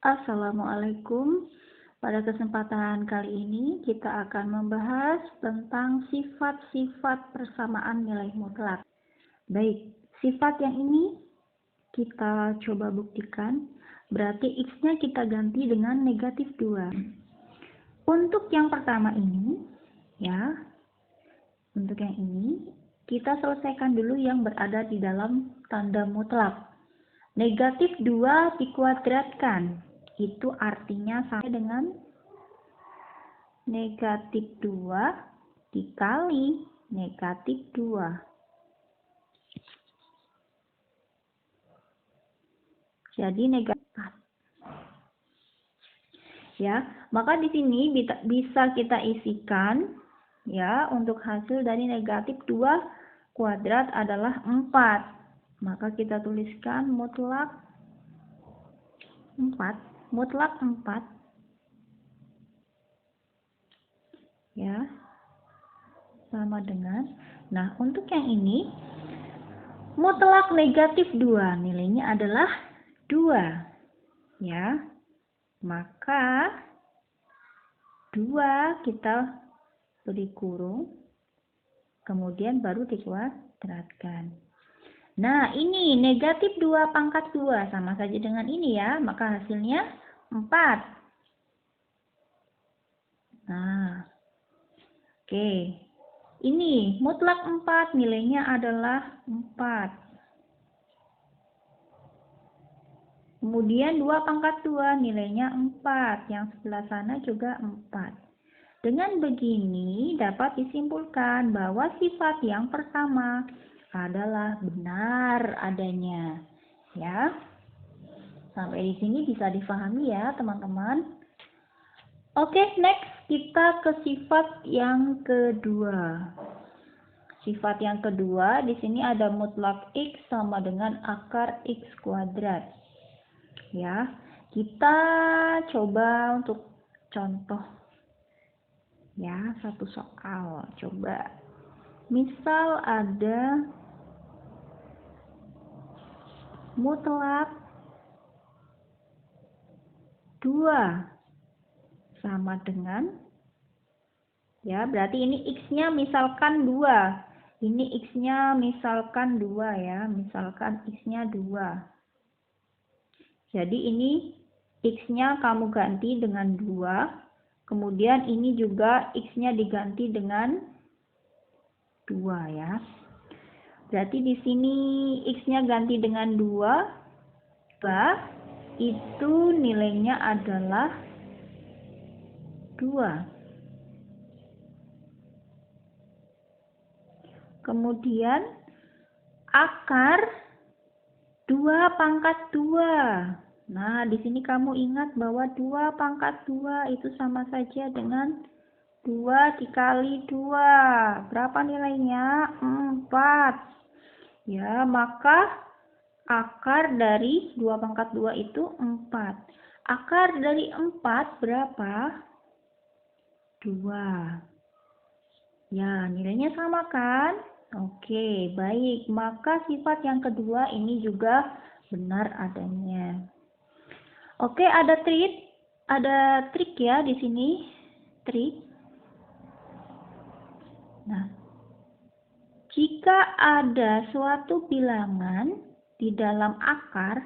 Assalamualaikum. Pada kesempatan kali ini kita akan membahas tentang sifat-sifat persamaan nilai mutlak. Baik, sifat yang ini kita coba buktikan. Berarti X-nya kita ganti dengan negatif 2. Untuk yang pertama ini, ya, untuk yang ini kita selesaikan dulu yang berada di dalam tanda mutlak. Negatif 2 dikuadratkan. Itu artinya sama dengan negatif 2 dikali negatif 2. Jadi negatif 4. Ya, maka di sini bisa kita isikan ya, untuk hasil dari negatif 2 kuadrat adalah 4. Maka kita tuliskan mutlak 4, mutlak 4 ya, sama dengan, nah untuk yang ini mutlak negatif 2 nilainya adalah 2 ya, maka 2 kita beri kurung kemudian baru dikuadratkan. Nah ini negatif 2 pangkat 2 sama saja dengan ini ya, maka hasilnya 4. Nah oke, ini mutlak 4 nilainya adalah 4. Kemudian 2 pangkat 2 nilainya 4. Yang sebelah sana juga 4. Dengan begini dapat disimpulkan bahwa sifat yang pertama adalah benar adanya. Ya. Sampai di sini bisa difahami ya, teman-teman. Oke, next kita ke sifat yang kedua. Sifat yang kedua di sini ada mutlak X sama dengan akar X kuadrat. Ya, kita coba untuk contoh ya, satu soal. Coba misal ada mutlak 2 sama dengan, ya berarti ini X-nya misalkan 2. Ini X-nya misalkan 2 ya, misalkan X-nya 2. Jadi ini X-nya kamu ganti dengan 2. Kemudian ini juga X-nya diganti dengan 2 ya. Berarti di sini X-nya ganti dengan 2. Itu nilainya adalah 2. Kemudian akar 2 pangkat 2. Nah, di sini kamu ingat bahwa 2 pangkat 2 itu sama saja dengan 2 dikali 2. Berapa nilainya? 4. Ya, maka akar dari 2 pangkat 2 itu 4. Akar dari 4 berapa? 2. Ya, nilainya sama kan? Oke, baik. Maka sifat yang kedua ini juga benar adanya. Oke, ada trik ya di sini. Trik. Nah, jika ada suatu bilangan di dalam akar,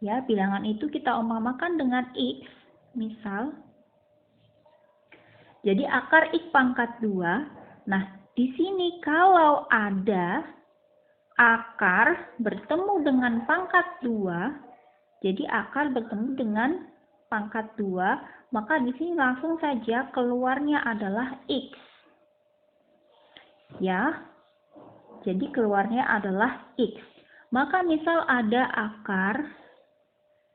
ya bilangan itu kita umpamakan dengan X, misal. Jadi akar X pangkat 2. Nah, di sini kalau ada akar bertemu dengan pangkat 2, jadi akar bertemu dengan pangkat 2, maka di sini langsung saja keluarnya adalah X. Ya, jadi keluarnya adalah X. Maka misal ada akar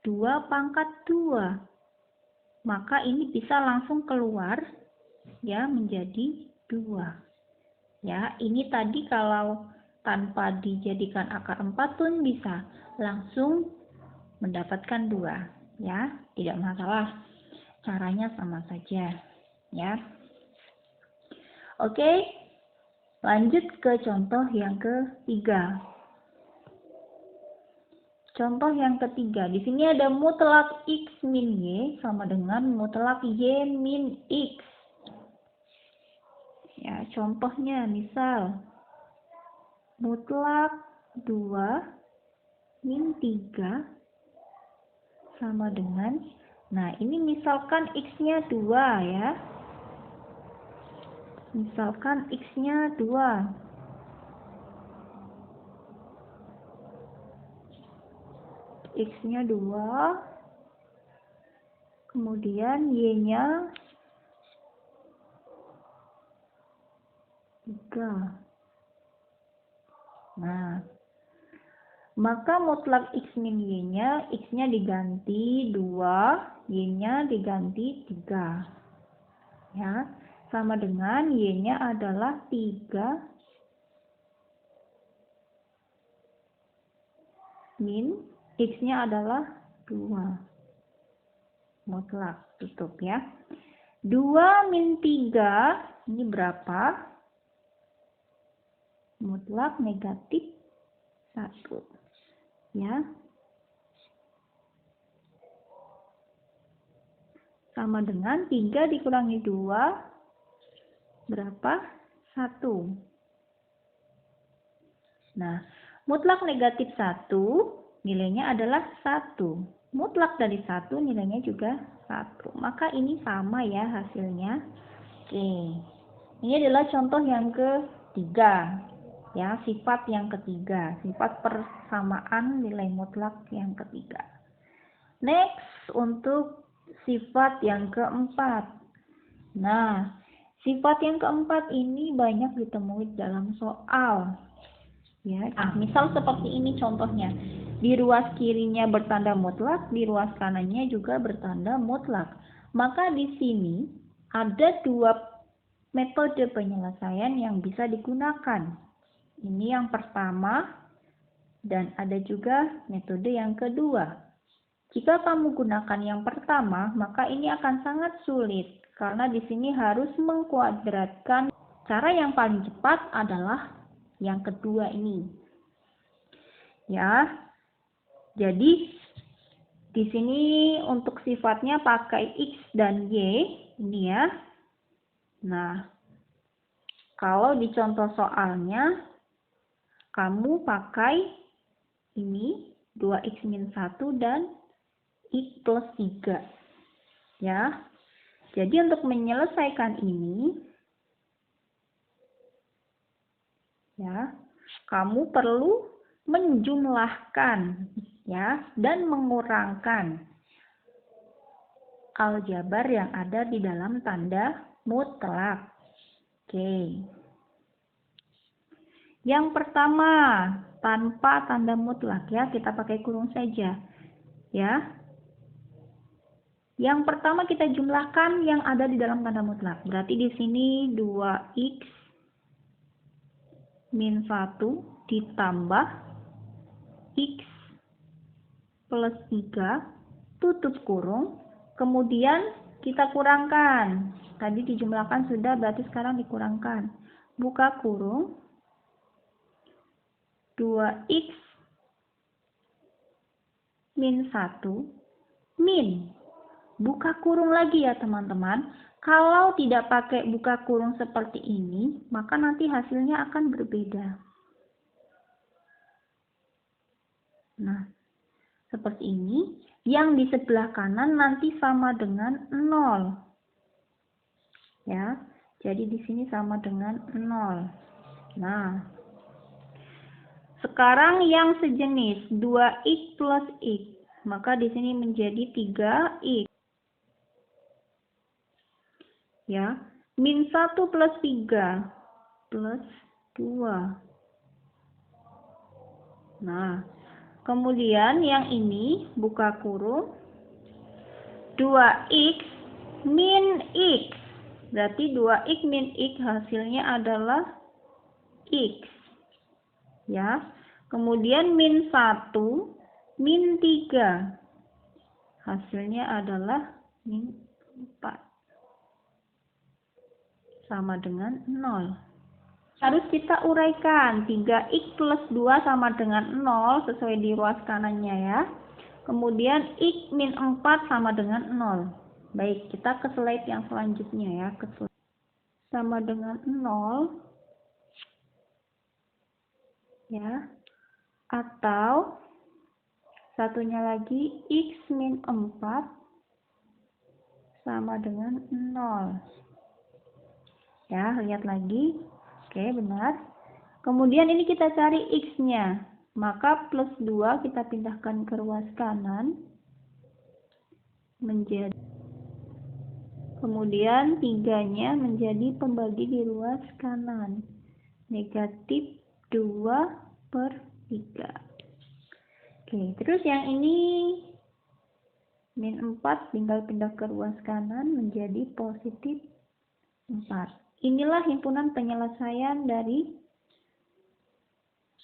2 pangkat 2, maka ini bisa langsung keluar ya menjadi 2. Ya, ini tadi kalau tanpa dijadikan akar 4 pun bisa langsung mendapatkan 2 ya, tidak masalah, caranya sama saja ya. Oke, lanjut ke contoh yang ketiga. Contoh yang ketiga, di sini ada mutlak X min Y sama dengan mutlak Y min X. Ya, contohnya misal mutlak 2 min 3 sama dengan, nah ini misalkan X-nya 2 ya. Misalkan X-nya 2. X-nya 2, kemudian Y-nya 3. Nah, maka mutlak X min Y-nya, X-nya diganti 2, Y-nya diganti 3. Ya, sama dengan Y-nya adalah 3 min X-nya adalah 2. Mutlak, tutup ya. 2 min 3, ini berapa? Mutlak negatif 1. Ya. Sama dengan 3 dikurangi 2, berapa? 1. Nah, mutlak negatif 1, nilainya adalah 1. Mutlak dari 1, nilainya juga 1. Maka ini sama ya hasilnya. Oke. Ini adalah contoh yang ketiga. Ya, sifat yang ketiga. Sifat persamaan nilai mutlak yang ketiga. Next, untuk sifat yang keempat. Nah, sifat yang keempat ini banyak ditemui dalam soal. Ya, misal seperti ini contohnya. Di ruas kirinya bertanda mutlak, di ruas kanannya juga bertanda mutlak. Maka di sini ada 2 metode penyelesaian yang bisa digunakan. Ini yang pertama dan ada juga metode yang kedua. Jika kamu gunakan yang pertama, maka ini akan sangat sulit karena di sini harus mengkuadratkan. Cara yang paling cepat adalah yang kedua ini. Ya. Jadi di sini untuk sifatnya pakai X dan Y ini ya. Nah, kalau di contoh soalnya kamu pakai ini 2X min 1 dan X plus 3. Ya. Jadi untuk menyelesaikan ini ya, kamu perlu menjumlahkan ya dan mengurangkan aljabar yang ada di dalam tanda mutlak. Oke. Yang pertama, tanpa tanda mutlak ya, kita pakai kurung saja. Ya. Yang pertama kita jumlahkan yang ada di dalam tanda mutlak. Berarti di sini 2X min 1 ditambah X plus 3 tutup kurung, kemudian kita kurangkan. Tadi dijumlahkan sudah, berarti sekarang dikurangkan. Buka kurung, 2X min 1 min. Buka kurung lagi ya teman-teman. Kalau tidak pakai buka kurung seperti ini, maka nanti hasilnya akan berbeda. Nah, seperti ini. Yang di sebelah kanan nanti sama dengan 0. Ya, jadi di sini sama dengan 0. Nah, sekarang yang sejenis 2X plus X, maka di sini menjadi 3X. Ya, min 1 plus 3 plus 2. Nah, kemudian yang ini buka kurung 2X min X. Berarti 2X min X hasilnya adalah X. Ya. Kemudian min 1 min 3. Hasilnya adalah min 4. Sama dengan 0. harus kita uraikan. 3x plus 2 sama dengan 0 sesuai di ruas kanannya ya. Kemudian x min 4 sama dengan 0. Baik, kita ke slide yang selanjutnya ya. Sama dengan 0 ya. Atau satunya lagi x min 4 sama dengan 0. Ya, lihat lagi. Oke, benar. Kemudian ini kita cari x-nya. Maka plus 2 kita pindahkan ke ruas kanan. Kemudian 3-nya menjadi pembagi di ruas kanan. Negatif 2/3. Oke, terus yang ini min 4 tinggal pindah ke ruas kanan menjadi positif 4. Inilah himpunan penyelesaian dari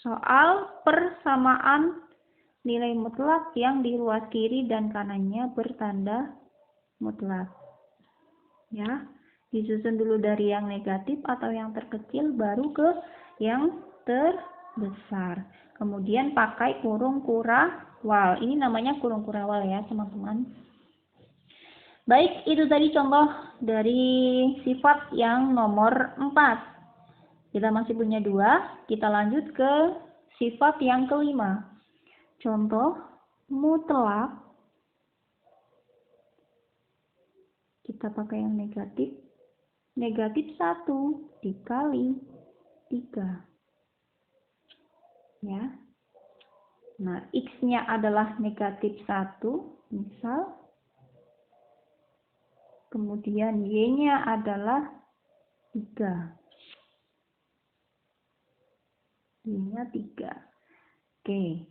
soal persamaan nilai mutlak yang di ruas kiri dan kanannya bertanda mutlak. Ya, disusun dulu dari yang negatif atau yang terkecil baru ke yang terbesar. Kemudian pakai kurung kurawal. Ini namanya kurung kurawal ya, teman-teman. Baik, itu tadi contoh dari sifat yang nomor 4. Kita masih punya 2. Kita lanjut ke sifat yang kelima. Contoh mutlak. Kita pakai yang negatif. Negatif 1 dikali 3. Ya. Nah, x-nya adalah negatif 1, misal. Kemudian y-nya adalah 3. Y-nya 3. Oke.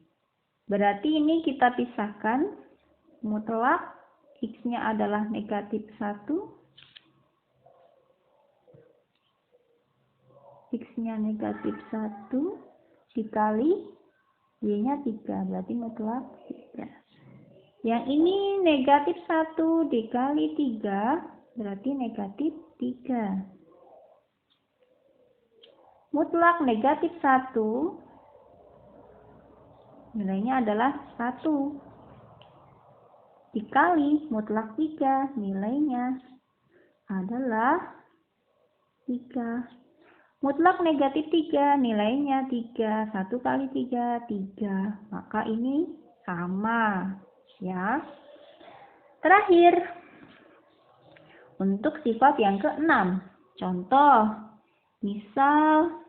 Berarti ini kita pisahkan. Mutlak x-nya adalah negatif 1. X-nya negatif 1 dikali y-nya 3. Berarti mutlak 3. Yang ini negatif 1 dikali 3, berarti negatif 3. Mutlak negatif 1, nilainya adalah 1. Dikali mutlak 3, nilainya adalah 3. Mutlak negatif 3, nilainya 3. 1 kali 3, 3. Maka ini sama. Ya. Terakhir, untuk sifat yang ke-6. Contoh, misal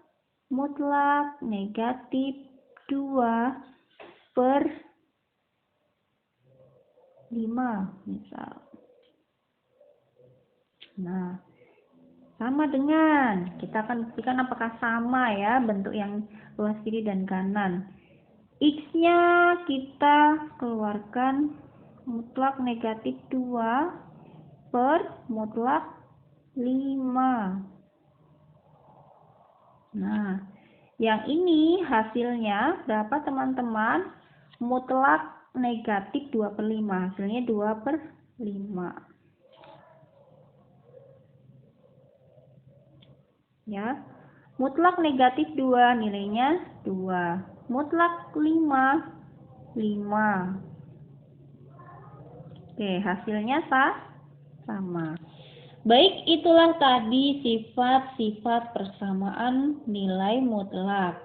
mutlak negatif 2/5 misal. Nah, sama dengan, kita akan buktikan apakah sama ya bentuk yang ruas kiri dan kanan. X-nya kita keluarkan mutlak negatif 2 per mutlak 5. Nah, yang ini hasilnya berapa teman-teman? Mutlak negatif 2/5. Hasilnya 2/5. Ya. Mutlak negatif 2, nilainya 2. Mutlak 5, 5. Oke, hasilnya sama. Baik, itulah tadi sifat-sifat persamaan nilai mutlak.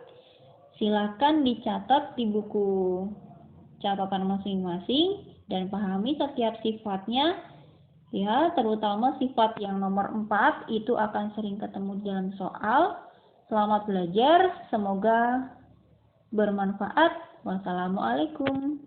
Silakan dicatat di buku catatan masing-masing dan pahami setiap sifatnya. Ya, terutama sifat yang nomor 4 itu akan sering ketemu dalam soal. Selamat belajar, semoga bermanfaat. Wassalamualaikum.